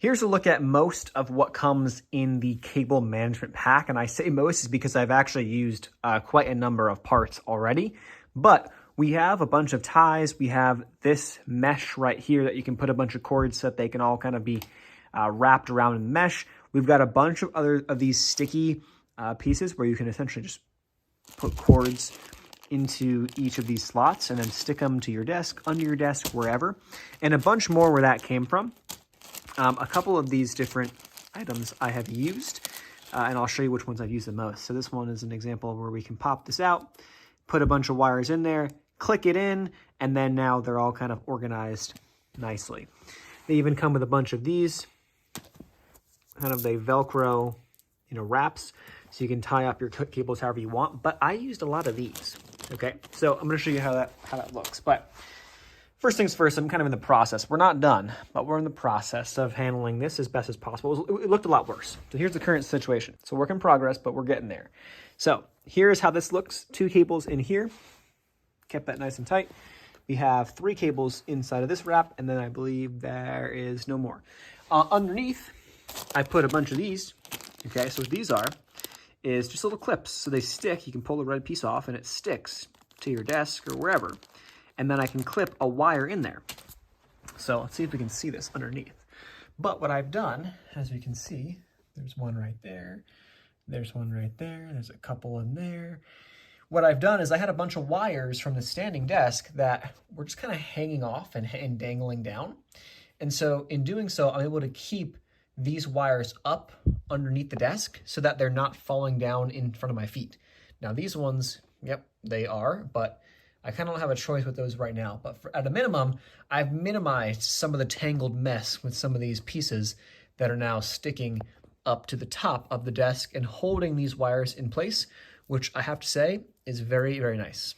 Here's a look at most of what comes in the cable management pack. And I say most is because I've actually used quite a number of parts already. But we have a bunch of ties. We have this mesh right here that you can put a bunch of cords so that they can all kind of be wrapped around in the mesh. We've got a bunch of other of these sticky pieces where you can essentially just put cords into each of these slots and then stick them to your desk, under your desk, wherever. And a bunch more where that came from. A couple of these different items I have used, and I'll show you which ones I've used the most. So this one is an example where we can pop this out, put a bunch of wires in there, click it in, and then now they're all kind of organized nicely. They even come with a bunch of these, kind of the Velcro, wraps, so you can tie up your cables however you want. But I used a lot of these. Okay, so I'm going to show you how that looks. But first things first, I'm kind of in the process. We're not done, but we're in the process of handling this as best as possible. It looked a lot worse. So here's the current situation. It's a work in progress, but we're getting there. So here's how this looks. 2 cables in here. Kept that nice and tight. We have 3 cables inside of this wrap, and then I believe there is no more. Underneath, I put a bunch of these. Okay, so what these are is just little clips. So they stick. You can pull the red piece off, and it sticks to your desk or wherever. And then I can clip a wire in there. So let's see if we can see this underneath. But what I've done, as we can see, there's one right there. There's one right there. There's a couple in there. What I've done is I had a bunch of wires from the standing desk that were just kind of hanging off and dangling down. And so in doing so, I'm able to keep these wires up underneath the desk so that they're not falling down in front of my feet. Now these ones, yep, they are, but I kind of don't have a choice with those right now. But at a minimum, I've minimized some of the tangled mess with some of these pieces that are now sticking up to the top of the desk and holding these wires in place, which I have to say is very, very nice.